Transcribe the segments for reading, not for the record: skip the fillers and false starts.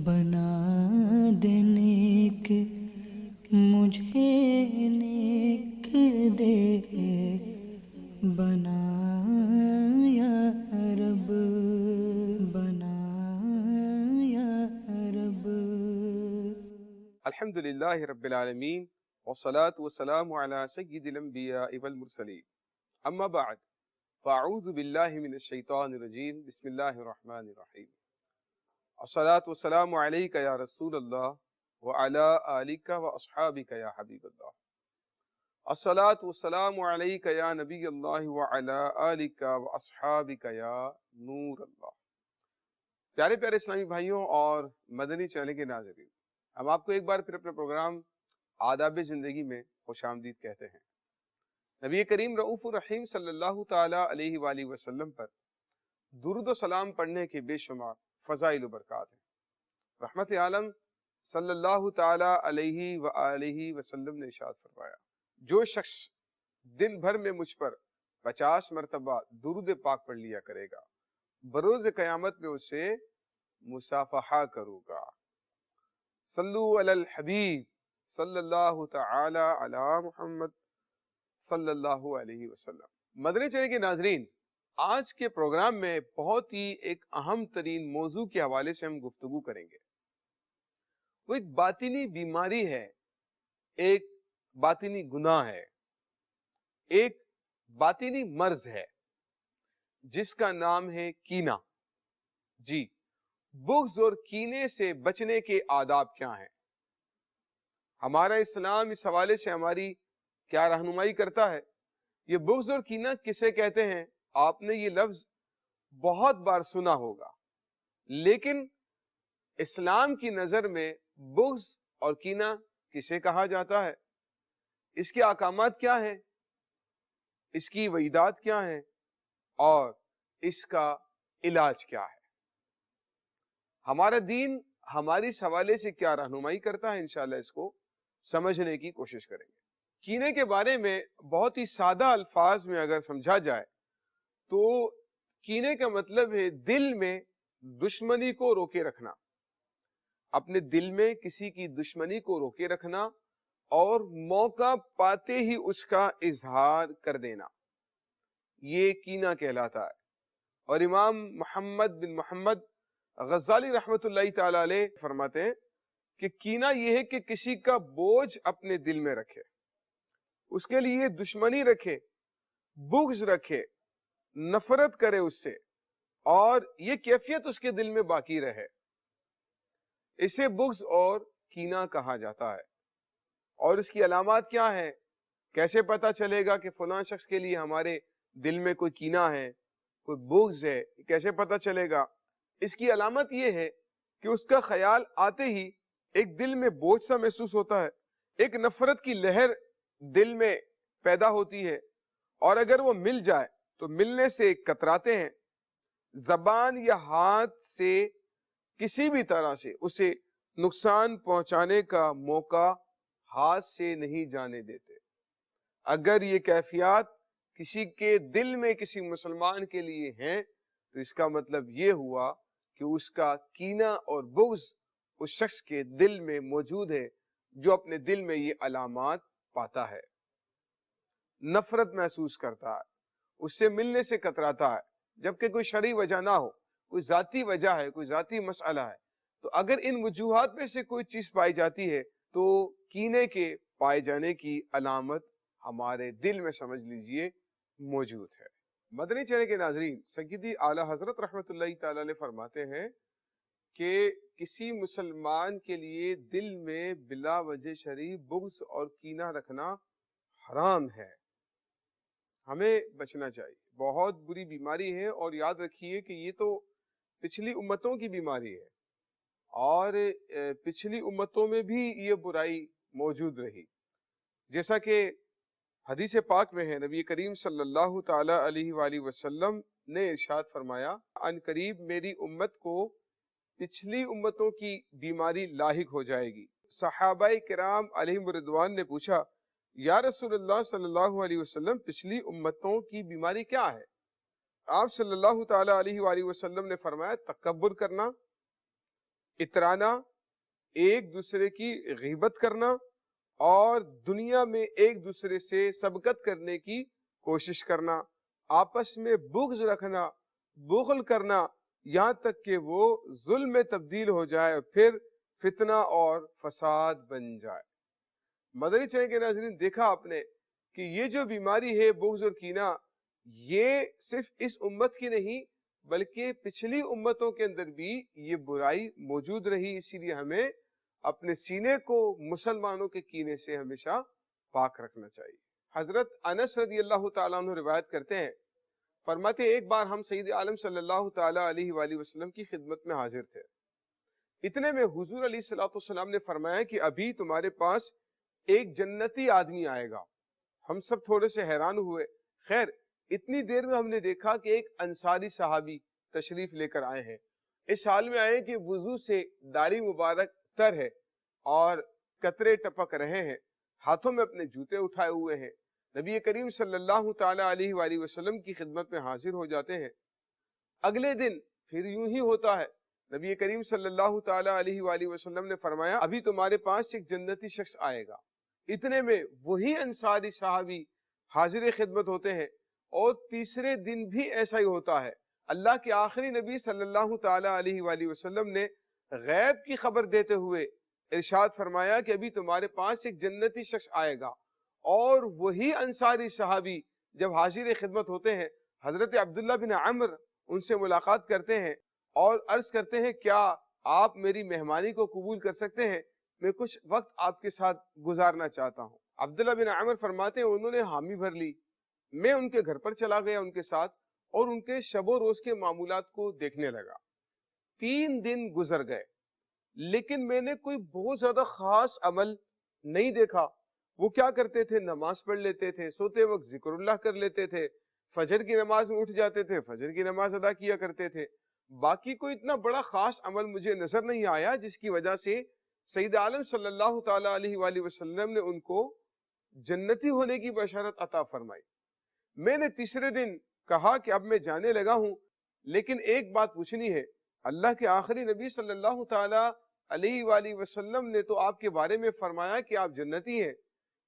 بنا دے نیک مجھے نیک دے بنا یا رب بنا یا رب۔ الحمدللہ رب العالمین والصلاة والسلام علی سید الانبیاء والمرسلین، اما بعد فاعوذ باللہ من الشیطان الرجیم، بسم اللہ الرحمن الرحیم۔ الصلاة والسلام علیک یا رسول اللہ وعلی آلک واصحابک یا حبیب اللہ۔ الصلاة والسلام علیک یا نبی اللہ وعلی آلک واصحابک یا نور اللہ۔ پیارے پیارے اسلامی بھائیوں اور مدنی چینل کے ناظرین، ہم آپ کو ایک بار پھر اپنے پروگرام آداب زندگی میں خوش آمدید کہتے ہیں۔ نبی کریم رؤوف الرحیم صلی اللہ تعالیٰ علیہ وآلہ وسلم پر درود و سلام پڑھنے کے بے شمار فضائل و برکات ہیں۔ رحمت عالم صلی اللہ تعالیٰ علیہ وآلہ وسلم نے ارشاد فرمایا، جو شخص دن بھر میں مجھ پر 50 مرتبہ درود پاک پڑھ لیا کرے گا، بروز قیامت میں اسے مصافحہ کروں گا۔ صلو علی الحبیب صلی اللہ تعالی علی محمد صلی اللہ علیہ وسلم۔ مدنی چینل کے ناظرین، آج کے پروگرام میں بہت ہی ایک اہم ترین موضوع کے حوالے سے ہم گفتگو کریں گے۔ وہ ایک باطنی بیماری ہے، ایک باطنی گناہ ہے، ایک باطنی مرض ہے جس کا نام ہے کینہ۔ جی، بغض اور کینے سے بچنے کے آداب کیا ہیں؟ ہمارا اسلام اس حوالے سے ہماری کیا رہنمائی کرتا ہے؟ یہ بغض اور کینہ کسے کہتے ہیں؟ آپ نے یہ لفظ بہت بار سنا ہوگا، لیکن اسلام کی نظر میں بغض اور کینہ کسے کہا جاتا ہے؟ اس کے احکامات کیا ہیں؟ اس کی وعیدات کیا ہیں؟ اور اس کا علاج کیا ہے؟ ہمارا دین ہماری اس حوالے سے کیا رہنمائی کرتا ہے؟ انشاءاللہ اس کو سمجھنے کی کوشش کریں گے۔ کینے کے بارے میں بہت ہی سادہ الفاظ میں اگر سمجھا جائے تو کینے کا مطلب ہے دل میں دشمنی کو روکے رکھنا، اپنے دل میں کسی کی دشمنی کو روکے رکھنا اور موقع پاتے ہی اس کا اظہار کر دینا، یہ کینہ کہلاتا ہے۔ اور امام محمد بن محمد غزالی رحمت اللہ تعالی علیہ فرماتے ہیں کہ کینہ یہ ہے کہ کسی کا بوجھ اپنے دل میں رکھے، اس کے لیے دشمنی رکھے، بغض رکھے، نفرت کرے اس سے، اور یہ کیفیت اس کے دل میں باقی رہے، اسے بغض اور کینہ کہا جاتا ہے۔ اور اس کی علامات کیا ہیں؟ کیسے پتا چلے گا کہ فلاں شخص کے لیے ہمارے دل میں کوئی کینہ ہے، کوئی بغض ہے؟ کیسے پتا چلے گا؟ اس کی علامت یہ ہے کہ اس کا خیال آتے ہی ایک دل میں بوجھ سا محسوس ہوتا ہے، ایک نفرت کی لہر دل میں پیدا ہوتی ہے، اور اگر وہ مل جائے تو ملنے سے کتراتے ہیں، زبان یا ہاتھ سے کسی بھی طرح سے اسے نقصان پہنچانے کا موقع ہاتھ سے نہیں جانے دیتے۔ اگر یہ کیفیات کسی کے دل میں کسی مسلمان کے لیے ہیں تو اس کا مطلب یہ ہوا کہ اس کا کینہ اور بغض اس شخص کے دل میں موجود ہے، جو اپنے دل میں یہ علامات پاتا ہے، نفرت محسوس کرتا ہے، اس سے ملنے سے کتراتا ہے، جبکہ کوئی شرعی وجہ نہ ہو، کوئی ذاتی وجہ ہے، کوئی ذاتی مسئلہ ہے۔ تو اگر ان وجوہات میں سے کوئی چیز پائی جاتی ہے تو کینے کے پائے جانے کی علامت ہمارے دل میں سمجھ لیجئے موجود ہے۔ مدنی چینل کے ناظرین، سیدی اعلیٰ حضرت رحمت اللہ تعالی علیہ فرماتے ہیں کہ کسی مسلمان کے لیے دل میں بلا وجہ شرعی بغض اور کینہ رکھنا حرام ہے، ہمیں بچنا چاہیے۔ بہت بری بیماری ہے، اور یاد رکھیے کہ یہ تو پچھلی امتوں کی بیماری ہے، اور پچھلی امتوں میں بھی یہ برائی موجود رہی، جیسا کہ حدیث پاک میں ہے۔ نبی کریم صلی اللہ تعالی علیہ وآلہ وسلم نے ارشاد فرمایا، ان قریب میری امت کو پچھلی امتوں کی بیماری لاحق ہو جائے گی۔ صحابہ کرام علیہم رضوان نے پوچھا، یا رسول اللہ صلی اللہ علیہ وسلم، پچھلی امتوں کی بیماری کیا ہے؟ آپ صلی اللہ تعالی علیہ وآلہ وسلم نے فرمایا، تکبر کرنا، اترانا، ایک دوسرے کی غیبت کرنا اور دنیا میں ایک دوسرے سے سبقت کرنے کی کوشش کرنا، آپس میں بغض رکھنا، بغل کرنا، یہاں تک کہ وہ ظلم میں تبدیل ہو جائے اور پھر فتنہ اور فساد بن جائے۔ مدنی چینل کے ناظرین، دیکھا آپ نے کہ یہ جو بیماری ہے بغض اور کینہ، یہ صرف اس امت کی نہیں بلکہ پچھلی امتوں کے اندر بھی یہ برائی موجود رہی، اسی لیے ہمیں اپنے سینے کو مسلمانوں کے کینے سے ہمیشہ پاک رکھنا چاہیے۔ حضرت انس رضی اللہ تعالیٰ عنہ روایت کرتے ہیں، فرماتے ایک بار ہم سید عالم صلی اللہ تعالیٰ علیہ وآلہ وسلم کی خدمت میں حاضر تھے، اتنے میں حضور علیہ الصلوۃ والسلام نے فرمایا کہ ابھی تمہارے پاس ایک جنتی آدمی آئے گا۔ ہم سب تھوڑے سے حیران ہوئے، خیر اتنی دیر میں ہم نے دیکھا کہ ایک انصاری صحابی تشریف لے کر آئے ہیں، اس حال میں آئے کہ وضو سے داڑھی مبارک تر ہے اور قطرے ٹپک رہے ہیں، ہاتھوں میں اپنے جوتے اٹھائے ہوئے ہیں، نبی کریم صلی اللہ تعالیٰ علیہ وآلہ وسلم کی خدمت میں حاضر ہو جاتے ہیں۔ اگلے دن پھر یوں ہی ہوتا ہے، نبی کریم صلی اللہ تعالیٰ علیہ وآلہ وسلم نے فرمایا ابھی تمہارے پاس ایک جنتی شخص آئے گا۔ اتنے میں وہی انصاری صحابی حاضر خدمت ہوتے ہیں، اور تیسرے دن بھی ایسا ہی ہوتا ہے۔ اللہ کے آخری نبی صلی اللہ تعالیٰ علیہ وآلہ وسلم نے غیب کی خبر دیتے ہوئے ارشاد فرمایا کہ ابھی تمہارے پاس ایک جنتی شخص آئے گا، اور وہی انصاری صحابی جب حاضر خدمت ہوتے ہیں، حضرت عبداللہ بن عمر ان سے ملاقات کرتے ہیں اور عرض کرتے ہیں کیا آپ میری مہمانی کو قبول کر سکتے ہیں؟ میں کچھ وقت آپ کے ساتھ گزارنا چاہتا ہوں۔ عبداللہ بن عمر فرماتے ہیں انہوں نے حامی بھر لی، میں ان کے گھر پر چلا گیا ان کے ساتھ اور ان کے شب و روز کے معمولات کو دیکھنے لگا۔ 3 دن گزر گئے لیکن میں نے کوئی بہت زیادہ خاص عمل نہیں دیکھا۔ وہ کیا کرتے تھے؟ نماز پڑھ لیتے تھے، سوتے وقت ذکر اللہ کر لیتے تھے، فجر کی نماز میں اٹھ جاتے تھے، فجر کی نماز ادا کیا کرتے تھے، باقی کوئی اتنا بڑا خاص عمل مجھے نظر نہیں آیا جس کی وجہ سے سید عالم صلی اللہ تعالیٰ علیہ وآلہ وسلم نے ان کو جنتی ہونے کی بشارت عطا فرمائی۔ میں نے تیسرے دن کہا کہ اب میں جانے لگا ہوں، لیکن ایک بات پوچھنی ہے، اللہ کے آخری نبی صلی اللہ تعالیٰ علیہ وآلہ وسلم نے تو آپ کے بارے میں فرمایا کہ آپ جنتی ہیں،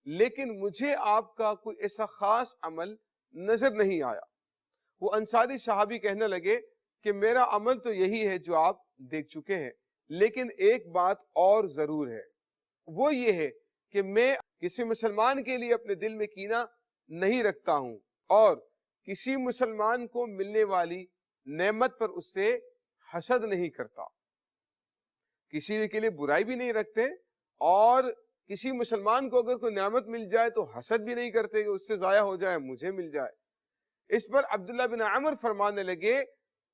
لیکن مجھے آپ کا کوئی ایسا خاص عمل نظر نہیں آیا۔ وہ انصاری صحابی کہنے لگے کہ میرا عمل تو یہی ہے جو آپ دیکھ چکے ہیں، لیکن ایک بات اور ضرور ہے، وہ یہ ہے کہ میں کسی مسلمان کے لیے اپنے دل میں کینہ نہیں رکھتا ہوں، اور کسی مسلمان کو ملنے والی نعمت پر اس سے حسد نہیں کرتا، کسی کے لیے برائی بھی نہیں رکھتے، اور کسی مسلمان کو اگر کوئی نعمت مل جائے تو حسد بھی نہیں کرتے کہ اس سے ضائع ہو جائے مجھے مل جائے۔ اس پر عبداللہ بن عمر فرمانے لگے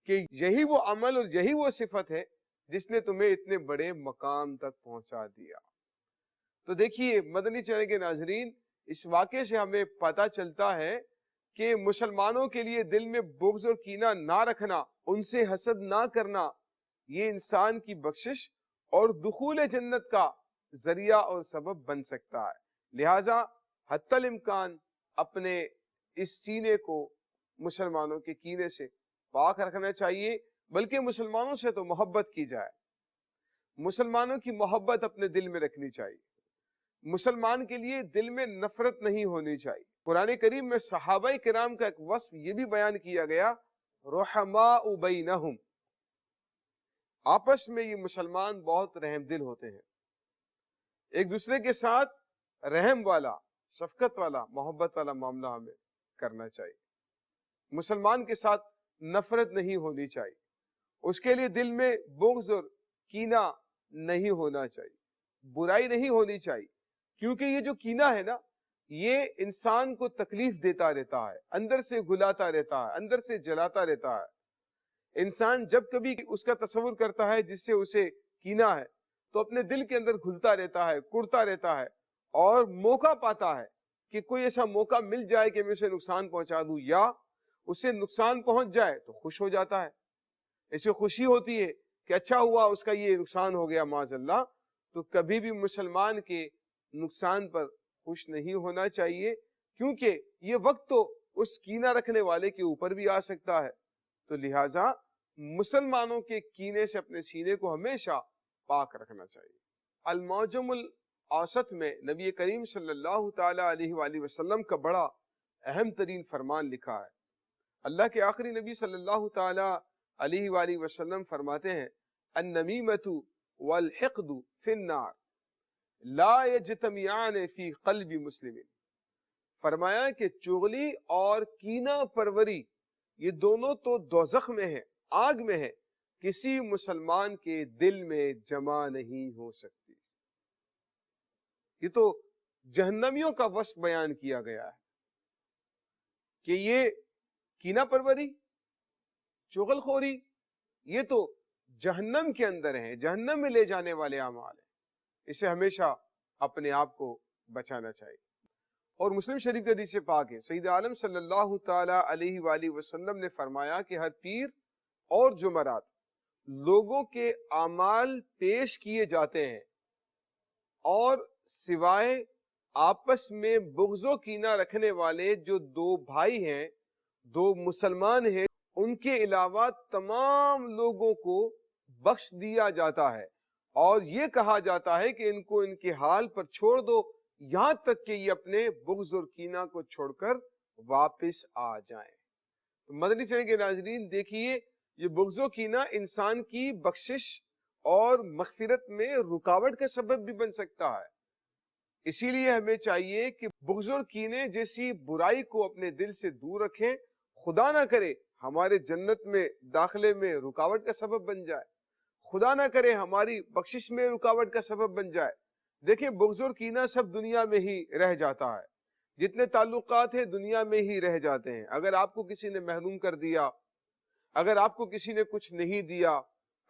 کہ یہی وہ عمل اور یہی وہ صفت ہے جس نے تمہیں اتنے بڑے مقام تک پہنچا دیا۔ تو دیکھیے مدنی چینل کے ناظرین، اس واقعے سے ہمیں پتہ چلتا ہے کہ مسلمانوں کے لیے دل میں بغض اور کینہ نہ رکھنا، ان سے حسد نہ کرنا، یہ انسان کی بخشش اور دخول جنت کا ذریعہ اور سبب بن سکتا ہے۔ لہٰذا حتی الامکان اپنے اس سینے کو مسلمانوں کے کینے سے پاک رکھنا چاہیے، بلکہ مسلمانوں سے تو محبت کی جائے، مسلمانوں کی محبت اپنے دل میں رکھنی چاہیے، مسلمان کے لیے دل میں نفرت نہیں ہونی چاہیے۔ قرآن کریم میں صحابہ کرام کا ایک وصف یہ بھی بیان کیا گیا، رحماء بینہم، آپس میں یہ مسلمان بہت رحم دل ہوتے ہیں، ایک دوسرے کے ساتھ رحم والا، شفقت والا، محبت والا معاملہ ہمیں کرنا چاہیے۔ مسلمان کے ساتھ نفرت نہیں ہونی چاہیے، اس کے لیے دل میں بغض اور کینہ نہیں ہونا چاہیے، برائی نہیں ہونی چاہیے، کیونکہ یہ جو کینہ ہے نا، یہ انسان کو تکلیف دیتا رہتا ہے، اندر سے گلاتا رہتا ہے، اندر سے جلاتا رہتا ہے۔ انسان جب کبھی اس کا تصور کرتا ہے جس سے اسے کینہ ہے تو اپنے دل کے اندر گھلتا رہتا ہے، کڑتا رہتا ہے، اور موقع پاتا ہے کہ کوئی ایسا موقع مل جائے کہ میں اسے نقصان پہنچا دوں، یا اسے نقصان پہنچ جائے تو خوش ہو جاتا ہے، اسے خوشی ہوتی ہے کہ اچھا ہوا اس کا یہ نقصان ہو گیا معاذ اللہ۔ تو کبھی بھی مسلمان کے نقصان پر خوش نہیں ہونا چاہیے، کیونکہ یہ وقت تو اس کینہ رکھنے والے کے اوپر بھی آ سکتا ہے۔ تو لہٰذا مسلمانوں کے کینے سے اپنے سینے کو ہمیشہ پاک رکھنا چاہیے۔ المعجم الاوسط میں نبی کریم صلی اللہ تعالی علیہ وآلہ وسلم کا بڑا اہم ترین فرمان لکھا ہے۔ اللہ کے آخری نبی صلی اللہ تعالی علیہ وآلہ وسلم فرماتے ہیں النمیمۃ والحقد فی النار لا یجتمعان فی قلب مسلم۔ فرمایا کہ چغلی اور کینہ پروری یہ دونوں تو دوزخ میں ہیں، آگ میں ہے، کسی مسلمان کے دل میں جمع نہیں ہو سکتی۔ یہ تو جہنمیوں کا وصف بیان کیا گیا ہے کہ یہ کینہ پروری، چغل خوری، یہ تو جہنم کے اندر ہیں، جہنم میں لے جانے والے اعمال ہیں۔ اسے ہمیشہ اپنے آپ کو بچانا چاہیے۔ اور مسلم شریف کے حدیث پاک ہے، سید عالم صلی اللہ تعالی علیہ وآلہ وسلم نے فرمایا کہ ہر پیر اور جمعرات لوگوں کے اعمال پیش کیے جاتے ہیں اور سوائے آپس میں بغض و کینہ رکھنے والے جو دو بھائی ہیں، دو مسلمان ہیں، ان کے علاوہ تمام لوگوں کو بخش دیا جاتا ہے، اور یہ کہا جاتا ہے کہ ان کو ان کے حال پر چھوڑ دو یہاں تک کہ یہ اپنے بغض اور کینہ کو چھوڑ کر واپس آ جائیں۔ تو مدنی چینل کے ناظرین دیکھیے، یہ بغض و کینہ انسان کی بخشش اور مغفرت میں رکاوٹ کا سبب بھی بن سکتا ہے۔ اسی لیے ہمیں چاہیے کہ بغض اور کینے جیسی برائی کو اپنے دل سے دور رکھیں، خدا نہ کرے ہمارے جنت میں داخلے میں رکاوٹ کا سبب بن جائے، خدا نہ کرے ہماری بخشش میں رکاوٹ کا سبب بن جائے۔ دیکھیں بغض اور کینہ سب دنیا میں ہی رہ جاتا ہے، جتنے تعلقات ہیں دنیا میں ہی رہ جاتے ہیں۔ اگر آپ کو کسی نے محروم کر دیا، اگر آپ کو کسی نے کچھ نہیں دیا،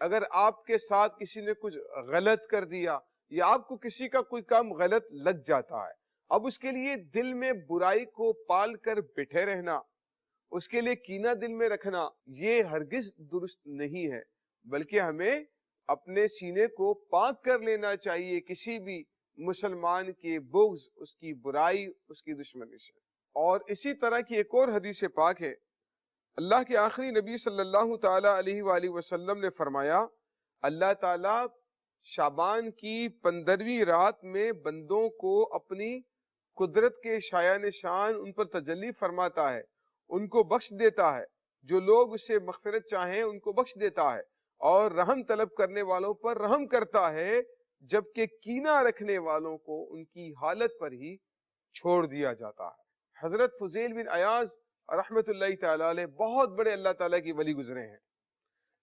اگر آپ کے ساتھ کسی نے کچھ غلط کر دیا، یا آپ کو کسی کا کوئی کام غلط لگ جاتا ہے، اب اس کے لیے دل میں برائی کو پال کر بیٹھے رہنا، اس کے لیے کینہ دل میں رکھنا، یہ ہرگز درست نہیں ہے، بلکہ ہمیں اپنے سینے کو پاک کر لینا چاہیے کسی بھی مسلمان کے بغض، اس کی برائی، اس کی دشمنی سے۔ اور اسی طرح کی ایک اور حدیث پاک ہے، اللہ کے آخری نبی صلی اللہ تعالی علیہ وآلہ وسلم نے فرمایا اللہ تعالیٰ شعبان کی 15ویں رات میں بندوں کو اپنی قدرت کے شایع نشان ان پر تجلی فرماتا ہے، ان کو بخش دیتا ہے، جو لوگ اسے مغفرت چاہیں ان کو بخش دیتا ہے، اور رحم طلب کرنے والوں پر رحم کرتا ہے، جبکہ کینہ رکھنے والوں کو ان کی حالت پر ہی چھوڑ دیا جاتا ہے۔ حضرت فضیل بن عیاض رحمت اللہ تعالی علیہ بہت بڑے اللہ تعالیٰ کی ولی گزرے ہیں۔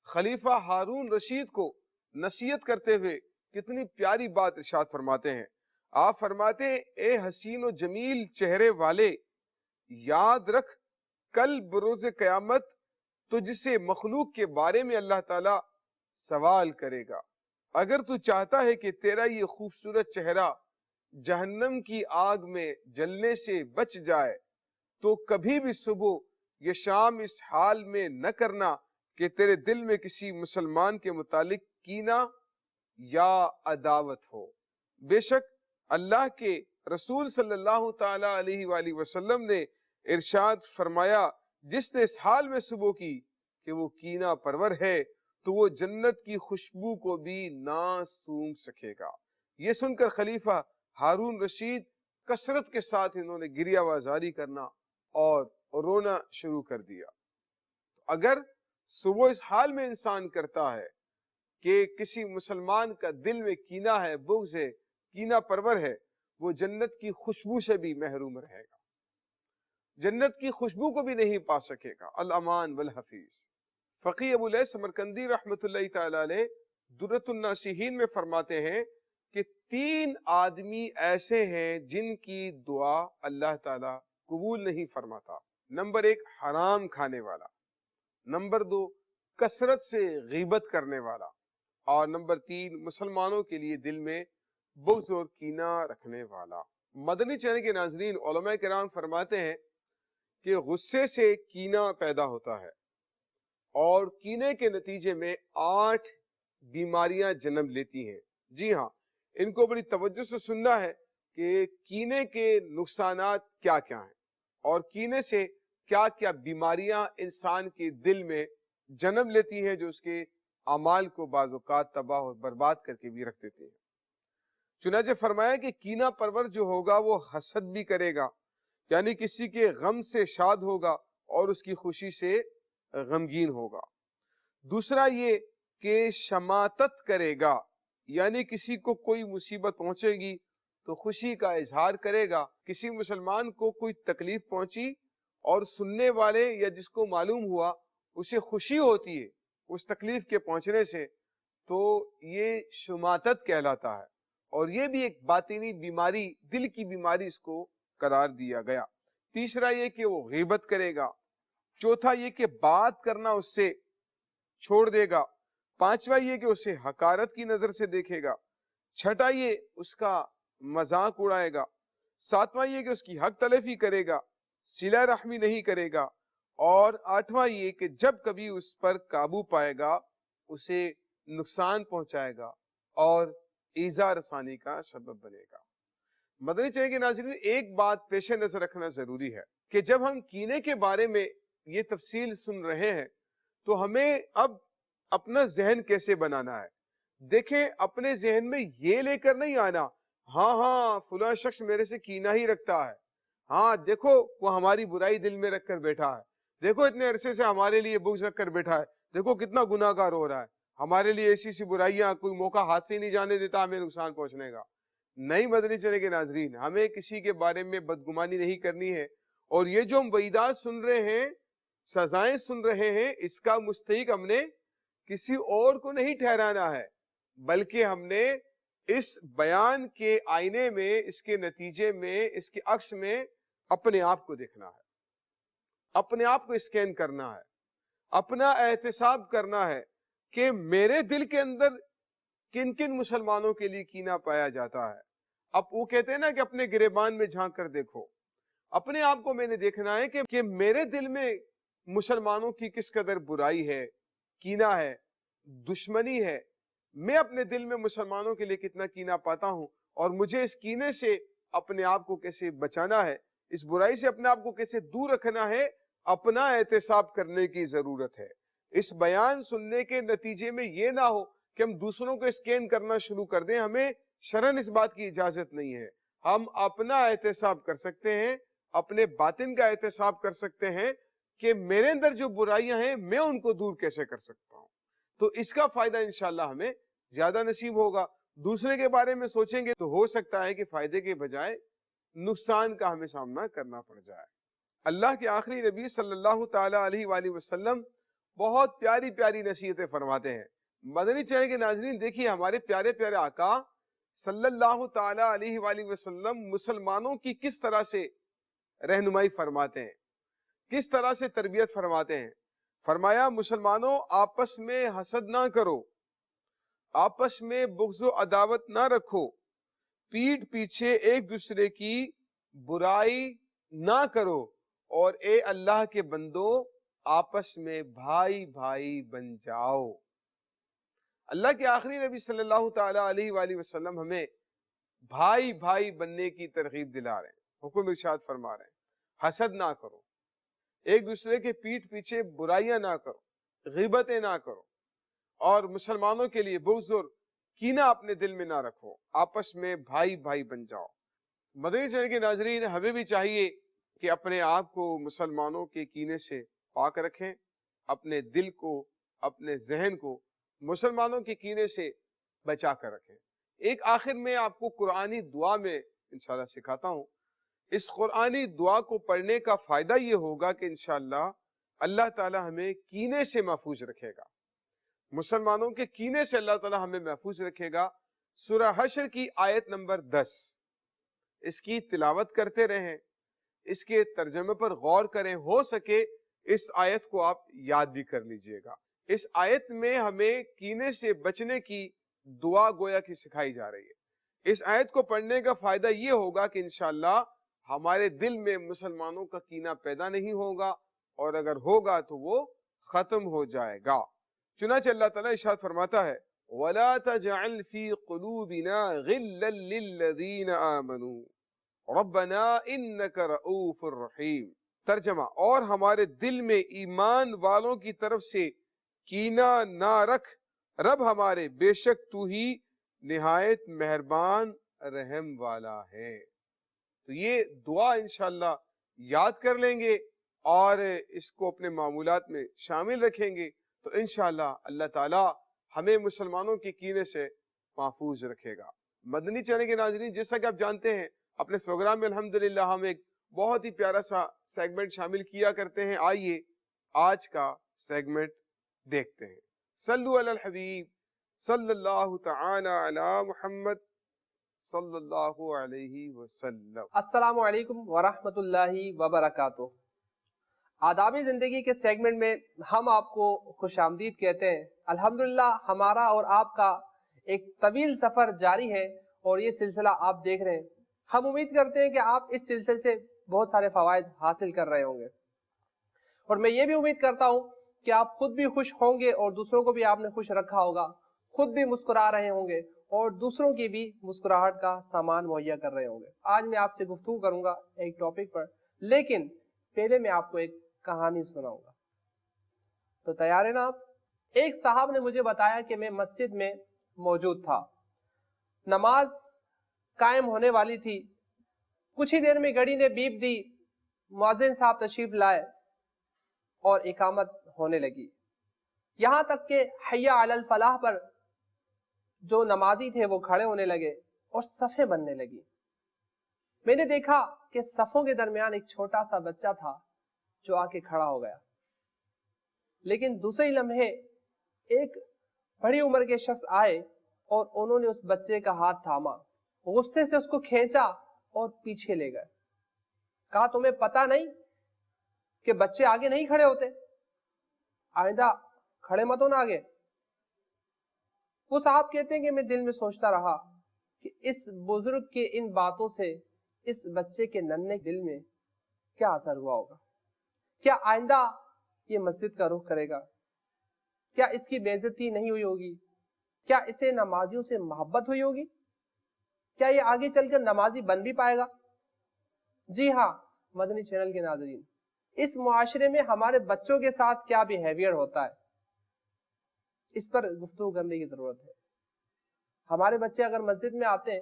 خلیفہ ہارون رشید کو نصیحت کرتے ہوئے کتنی پیاری بات ارشاد فرماتے ہیں۔ آپ فرماتے ہیں اے حسین و جمیل چہرے والے، یاد رکھ کل بروز قیامت تجھ سے مخلوق کے بارے میں اللہ تعالیٰ سوال کرے گا۔ اگر تو چاہتا ہے کہ تیرا یہ خوبصورت چہرہ جہنم کی آگ میں جلنے سے بچ جائے تو کبھی بھی صبح یا شام اس حال میں نہ کرنا کہ تیرے دل میں کسی مسلمان کے متعلق کینہ یا عداوت ہو۔ بے شک اللہ کے رسول صلی اللہ تعالی علیہ وآلہ وسلم نے ارشاد فرمایا جس نے اس حال میں صبح کی کہ وہ کینہ پرور ہے تو وہ جنت کی خوشبو کو بھی نہ سونگھ سکے گا۔ یہ سن کر خلیفہ ہارون رشید کثرت کے ساتھ انہوں نے گریہ وازاری کرنا اور رونا شروع کر دیا۔ اگر صبح اس حال میں انسان کرتا ہے کہ کسی مسلمان کا دل میں کینہ ہے، بغض ہے، کینہ پرور ہے، وہ جنت کی خوشبو سے بھی محروم رہے گا، جنت کی خوشبو کو بھی نہیں پا سکے گا۔ الامان والحفیظ۔ فقی ابو الیث سمرقندی رحمت اللہ تعالی علیہ درۃ الناصحین میں فرماتے ہیں کہ 3 آدمی ایسے ہیں جن کی دعا اللہ تعالیٰ قبول نہیں فرماتا۔ نمبر 1 حرام کھانے والا، نمبر 2 کثرت سے غیبت کرنے والا، اور نمبر 3 مسلمانوں کے لیے دل میں بغض اور کینہ رکھنے والا۔ مدنی چینل کے ناظرین، علماء کرام فرماتے ہیں کہ غصے سے کینہ پیدا ہوتا ہے اور کینے کے نتیجے میں 8 بیماریاں جنم لیتی ہیں۔ جی ہاں، ان کو بڑی توجہ سے سننا ہے کہ کینے کے نقصانات کیا کیا ہیں اور کینے سے کیا کیا بیماریاں انسان کے دل میں جنم لیتی ہیں جو اس کے اعمال کو بعض اوقات تباہ اور برباد کر کے بھی رکھ دیتے ہیں۔ چنانچہ فرمایا کہ کینہ پرور جو ہوگا وہ حسد بھی کرے گا، یعنی کسی کے غم سے شاد ہوگا اور اس کی خوشی سے غمگین ہوگا۔ دوسرا یہ کہ شماتت کرے گا، یعنی کسی کو کوئی مصیبت پہنچے گی تو خوشی کا اظہار کرے گا۔ کسی مسلمان کو کوئی تکلیف پہنچی اور سننے والے یا جس کو معلوم ہوا اسے خوشی ہوتی ہے اس تکلیف کے پہنچنے سے، تو یہ شماتت کہلاتا ہے، اور یہ بھی ایک باطنی بیماری، دل کی بیماری اس کو قرار دیا گیا۔ تیسرا یہ کہ وہ غیبت کرے گا۔ چوتھا یہ کہ بات کرنا اس سے چھوڑ دے گا۔ پانچواں یہ کہ اسے حقارت کی نظر سے دیکھے گا۔ چھٹا یہ اس کا مذاق اڑائے گا۔ ساتواں یہ کہ اس کی حق تلفی کرے گا، صلہ رحمی نہیں کرے گا۔ اور آٹھواں یہ کہ جب کبھی اس پر قابو پائے گا اسے نقصان پہنچائے گا اور ایذا رسانی کا سبب بنے گا۔ مدنی چینل کے ناظرین، ایک بات پیش نظر رکھنا ضروری ہے کہ جب ہم کینے کے بارے میں یہ تفصیل سن رہے ہیں تو ہمیں اب اپنا ذہن کیسے بنانا ہے۔ دیکھیں، اپنے ذہن میں یہ لے کر نہیں آنا ہاں فلاں شخص میرے سے کینہ ہی رکھتا ہے، ہاں دیکھو وہ ہماری برائی دل میں رکھ کر بیٹھا ہے، دیکھو اتنے عرصے سے ہمارے لیے بغض رکھ کر بیٹھا ہے، دیکھو کتنا گناہ گار ہو رہا ہے، ہمارے لیے ایسی سی برائیاں، کوئی موقع ہاتھ سے نہیں جانے دیتا ہمیں نقصان پہنچنے کا۔ نہیں مدنی چینل کے ناظرین، ہمیں کسی کے بارے میں بدگمانی نہیں کرنی ہے، اور یہ جو ہم وعیدات سن رہے ہیں، سزائیں سن رہے ہیں، اس کا مستحق ہم نے کسی اور کو نہیں ٹھہرانا ہے، بلکہ ہم نے اس بیان کے آئینے میں، اس کے نتیجے میں، اس کے عکس میں اپنے آپ کو دیکھنا ہے، اپنے آپ کو اسکین کرنا ہے، اپنا احتساب کرنا ہے کہ میرے دل کے اندر کن کن مسلمانوں کے لیے کینہ پایا جاتا ہے۔ اب وہ کہتے ہیں نا کہ اپنے گریبان میں جھانک کر دیکھو، اپنے آپ کو میں نے دیکھنا ہے کہ میرے دل میں مسلمانوں کی کس قدر برائی ہے، کینہ ہے، دشمنی ہے، میں اپنے دل میں مسلمانوں کے لیے کتنا کینہ پاتا ہوں، اور مجھے اس کینے سے اپنے آپ کو کیسے بچانا ہے، اس برائی سے اپنے آپ کو کیسے دور رکھنا ہے، اپنا احتساب کرنے کی ضرورت ہے۔ اس بیان سننے کے نتیجے میں یہ نہ ہو کہ ہم دوسروں کو اسکین کرنا شروع کر دیں، ہمیں شرعاً اس بات کی اجازت نہیں ہے۔ ہم اپنا احتساب کر سکتے ہیں، اپنے باطن کا احتساب کر سکتے ہیں کہ میرے اندر جو برائیاں ہیں میں ان کو دور کیسے کر سکتا ہوں، تو اس کا فائدہ انشاءاللہ ہمیں زیادہ نصیب ہوگا۔ دوسرے کے بارے میں سوچیں گے تو ہو سکتا ہے کہ فائدے کے بجائے نقصان کا ہمیں سامنا کرنا پڑ جائے۔ اللہ کے آخری نبی صلی اللہ تعالی علیہ وآلہ وسلم بہت پیاری پیاری نصیحتیں فرماتے ہیں۔ مدنی چینل کے ناظرین دیکھیے، ہمارے پیارے پیارے آقا صلی اللہ تعالی علیہ وآلہ وسلم مسلمانوں کی کس طرح سے رہنمائی فرماتے ہیں، کس طرح سے تربیت فرماتے ہیں۔ فرمایا، مسلمانوں آپس میں حسد نہ کرو، آپس میں بغض و عداوت نہ رکھو، پیٹھ پیچھے ایک دوسرے کی برائی نہ کرو، اور اے اللہ کے بندو آپس میں بھائی بھائی بن جاؤ۔ اللہ کے آخری نبی صلی اللہ تعالی علیہ وآلہ وسلم ہمیں بھائی بھائی بننے کی ترغیب دلا رہے ہیں، حکم ارشاد فرما رہے ہیں، حسد نہ کرو، ایک دوسرے کے پیٹھ پیچھے برائیاں نہ کرو، غیبتیں نہ کرو، اور مسلمانوں کے لیے بغض اور کینہ اپنے دل میں نہ رکھو، آپس میں بھائی بھائی بن جاؤ۔ مدنی چینل کے ناظرین، ہمیں بھی چاہیے کہ اپنے آپ کو مسلمانوں کے کینے سے پاک رکھیں، اپنے دل کو، اپنے ذہن کو مسلمانوں کے کینے سے بچا کر رکھیں۔ ایک آخر میں آپ کو قرآنی دعا میں انشاءاللہ سکھاتا ہوں۔ اس قرآنی دعا کو پڑھنے کا فائدہ یہ ہوگا کہ انشاءاللہ اللہ تعالی ہمیں کینے سے محفوظ رکھے گا، مسلمانوں کے کینے سے اللہ تعالی ہمیں محفوظ رکھے گا۔ سورہ حشر کی آیت نمبر 10، اس کی تلاوت کرتے رہیں، اس کے ترجمے پر غور کریں، ہو سکے اس آیت کو آپ یاد بھی کر لیجئے گا۔ اس آیت میں ہمیں کینے سے بچنے کی دعا گویا کی سکھائی جا رہی ہے۔ اس آیت کو پڑھنے کا فائدہ یہ ہوگا کہ انشاءاللہ ہمارے دل میں مسلمانوں کا کینہ پیدا نہیں ہوگا، اور اگر ہوگا تو وہ ختم ہو جائے گا۔ چنانچہ اللہ تعالیٰ ارشاد فرماتا ہے، وَلَا تَجْعَلْ فِي قُلُوبِنَا غِلًّا لِّلَّذِينَ آمَنُوا رَبَّنَا إِنَّكَ رَءُوفٌ رَحِيمٌ۔ ترجمہ، اور ہمارے دل میں ایمان والوں کی طرف سے کینہ نہ رکھ، رب ہمارے بے شک تو ہی نہایت مہربان رحم والا ہے۔ تو یہ دعا انشاءاللہ یاد کر لیں گے اور اس کو اپنے معمولات میں شامل رکھیں گے تو انشاءاللہ اللہ تعالی ہمیں مسلمانوں کے کینے سے محفوظ رکھے گا۔ مدنی چینل کے ناظرین، جیسا کہ آپ جانتے ہیں اپنے پروگرام میں الحمدللہ ہم ایک بہت ہی پیارا سا سیگمنٹ شامل کیا کرتے ہیں۔ آئیے آج کا سیگمنٹ دیکھتے ہیں۔ صلو علی الحبیب صلی اللہ تعالی علی محمد صلی اللہ علیہ وسلم۔ السلام علیکم ورحمۃ اللہ وبرکاتہ۔ آدابی زندگی کے سیگمنٹ میں ہم آپ کو خوش آمدید کہتے ہیں۔ الحمدللہ ہمارا اور آپ کا ایک طویل سفر جاری ہے اور یہ سلسلہ آپ دیکھ رہے ہیں۔ ہم امید کرتے ہیں کہ آپ اس سلسلے سے بہت سارے فوائد حاصل کر رہے ہوں گے، اور میں یہ بھی امید کرتا ہوں کہ آپ خود بھی خوش ہوں گے اور دوسروں کو بھی آپ نے خوش رکھا ہوگا، خود بھی مسکرا رہے ہوں گے اور دوسروں کی بھی مسکراہٹ کا سامان مہیا کر رہے ہوں گے۔ آج میں آپ سے گفتگو کروں گا ایک ٹاپک پر، لیکن پہلے میں آپ کو ایک کہانی سناؤں گا۔ تو تیار ہیں نا آپ؟ ایک صاحب نے مجھے بتایا کہ میں مسجد میں موجود تھا، نماز قائم ہونے والی تھی، کچھ ہی دیر میں گھڑی نے بیپ دی، مؤذن صاحب تشریف لائے اور اقامت ہونے لگی، یہاں تک کہ حی علی الفلاح پر جو نمازی تھے وہ کھڑے ہونے لگے اور صفیں بننے لگی۔ میں نے دیکھا کہ صفوں کے درمیان ایک چھوٹا سا بچہ تھا جو آ کے کھڑا ہو گیا، لیکن دوسرے لمحے ایک بڑی عمر کے شخص آئے اور انہوں نے اس بچے کا ہاتھ تھاما، غصے سے اس کو کھینچا اور پیچھے لے گئے، کہا تمہیں پتا نہیں کہ بچے آگے نہیں کھڑے ہوتے، آئندہ کھڑے مت ہونا آگے۔ وہ صاحب کہتے ہیں کہ میں دل میں سوچتا رہا کہ اس بزرگ کے ان باتوں سے اس بچے کے ننھے دل میں کیا اثر ہوا ہوگا، کیا آئندہ یہ مسجد کا رخ کرے گا، کیا اس کی بے عزتی نہیں ہوئی ہوگی، کیا اسے نمازیوں سے محبت ہوئی ہوگی، کیا یہ آگے چل کر نمازی بن بھی پائے گا؟ جی ہاں مدنی چینل کے ناظرین، اس معاشرے میں ہمارے بچوں کے ساتھ کیا بیہیویئر ہوتا ہے اس پر گفتگو کرنے کی ضرورت ہے۔ ہمارے بچے اگر مسجد میں آتے ہیں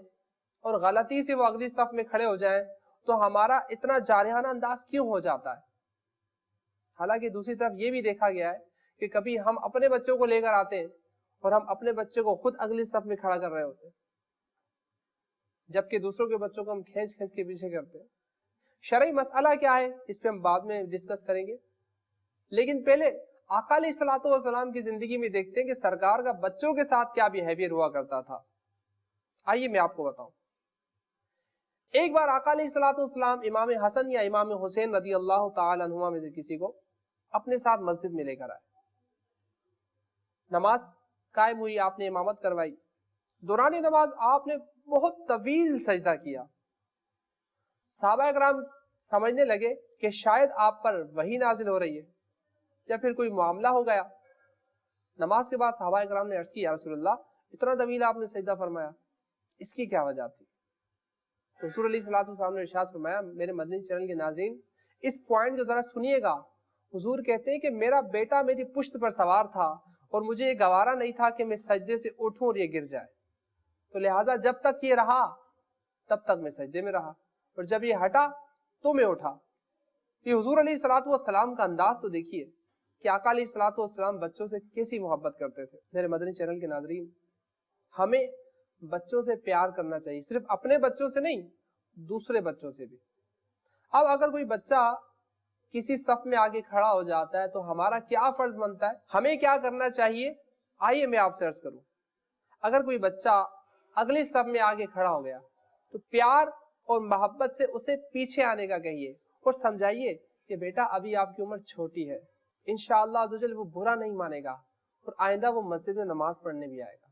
اور غلطی سے وہ اگلی صف میں کھڑے ہو جائیں تو ہمارا اتنا جارحانہ انداز کیوں ہو جاتا ہے؟ حالانکہ دوسری طرف یہ بھی دیکھا گیا ہے کہ کبھی ہم اپنے بچوں کو لے کر آتے ہیں اور ہم اپنے بچے کو خود اگلی صف میں کھڑا کر رہے ہوتے ہیں، جبکہ دوسروں کے بچوں کو ہم کھینچ کے پیچھے کرتے ہیں۔ شرعی مسئلہ کیا ہے اس پہ ہم بعد میں ڈسکس کریں گے، لیکن پہلے آقا علیہ الصلوۃ والسلام کی زندگی میں دیکھتے ہیں کہ سرکار کا بچوں کے ساتھ کیا بیہیویئر ہوا کرتا تھا۔ آئیے میں آپ کو بتاؤں۔ ایک بار آقا علیہ الصلوۃ والسلام امام حسن یا امام حسین رضی اللہ تعالی عنہما میں سے کسی کو اپنے ساتھ مسجد میں لے کر آئے، نماز قائم ہوئی، آپ نے امامت کروائی، دوران نماز آپ نے بہت طویل سجدہ کیا، صحابہ کرام سمجھنے لگے کہ شاید آپ پر وحی نازل ہو رہی ہے یا پھر کوئی معاملہ ہو گیا۔ نماز کے بعد صحابہ کرام نے عرض کی، یا رسول اللہ اتنا طویل آپ نے سجدہ فرمایا، اس کی کیا وجہ تھی؟ حضور علیہ الصلوۃ والسلام نے ارشاد فرمایا، میرے مدنی چینل کے ناظرین اس پوائنٹ کو ذرا سنیے گا۔ حضور کہتے ہیں کہ میرا بیٹا میری پشت پر سوار تھا اور مجھے یہ گوارا نہیں تھا کہ میں سجدے سے اٹھوں اور یہ گر جائے، تو لہٰذا جب تک یہ رہا تب تک میں سجدے میں رہا، اور جب یہ ہٹا تو میں اٹھا۔ یہ حضور علیہ الصلوۃ والسلام کا انداز تو دیکھیے کہ آقا علیہ الصلوۃ والسلام بچوں سے کیسی محبت کرتے تھے۔ میرے مدنی چینل کے ناظرین، ہمیں بچوں سے پیار کرنا چاہیے، صرف اپنے بچوں سے نہیں، دوسرے بچوں سے بھی۔ اب اگر کوئی بچہ کسی صف میں آگے کھڑا ہو جاتا ہے تو ہمارا کیا فرض بنتا ہے، ہمیں کیا کرنا چاہیے؟ آئیے میں آپ سے عرض کروں۔ اگر کوئی بچہ اگلی صف میں آگے کھڑا ہو گیا تو پیار اور محبت سے اسے پیچھے آنے کا کہیے اور سمجھائیے کہ بیٹا ابھی آپ کی عمر چھوٹی ہے، انشاءاللہ عز و جل وہ برا نہیں مانے گا اور آئندہ وہ مسجد میں نماز پڑھنے بھی آئے گا۔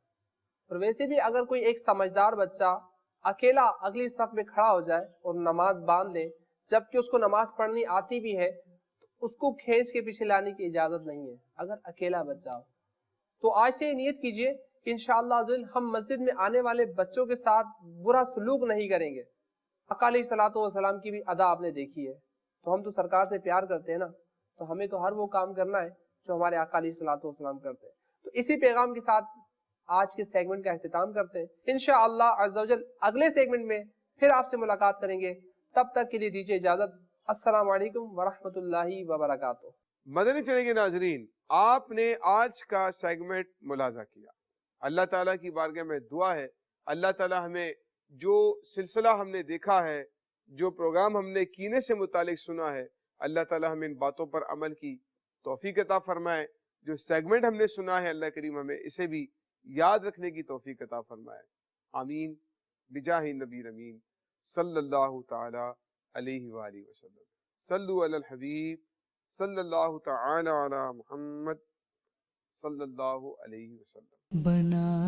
اور ویسے بھی اگر کوئی ایک سمجھدار بچہ اکیلا اگلی صف میں کھڑا ہو جائے اور نماز باندھ لے جبکہ اس کو نماز پڑھنی آتی بھی ہے تو اس کو کھینچ کے پیچھے لانے کی اجازت نہیں ہے اگر اکیلا بچہ ہو۔ تو آج سے نیت کیجئے کہ انشاءاللہ عز و جل ہم مسجد میں آنے والے بچوں کے ساتھ برا سلوک نہیں کریں گے۔ آقا علیہ الصلوۃ والسلام کی بھی ادا آپ نے دیکھی ہے، تو ہم تو سرکار سے پیار کرتے ہیں نا، تو ہمیں تو ہر وہ کام کرنا ہے جو ہمارے آقا علیہ الصلوۃ والسلام کرتے ہیں۔ تو اسی پیغام کے ساتھ آج کے سیگمنٹ کا اختتام کرتے ہیں. انشاءاللہ عز و جل اگلے سیگمنٹ میں پھر آپ سے ملاقات کریں گے. تب تک کے لیے دیجیے اجازت. السلام علیکم ورحمۃ اللہ وبرکاتہ. مدنی چینل کے ناظرین، آپ نے آج کا سیگمنٹ ملاحظہ کیا. اللہ تعالیٰ کی بارگاہ میں دعا ہے اللہ تعالیٰ ہمیں جو سلسلہ ہم نے دیکھا ہے، جو پروگرام ہم نے کینے سے متعلق سنا ہے، اللہ تعالیٰ ہمیں ان باتوں پر عمل کی توفیق عطا فرمائے. جو سیگمنٹ ہم نے سنا ہے اللہ کریم ہمیں اسے بھی یاد رکھنے کی توفیق عطا فرمائے. آمین بجاہ نبی امین صلی اللہ تعالی علیہ وآلہ وسلم. صلو علی الحبیب صلی اللہ تعالی علی محمد صلی اللہ علیہ وسلم. بنا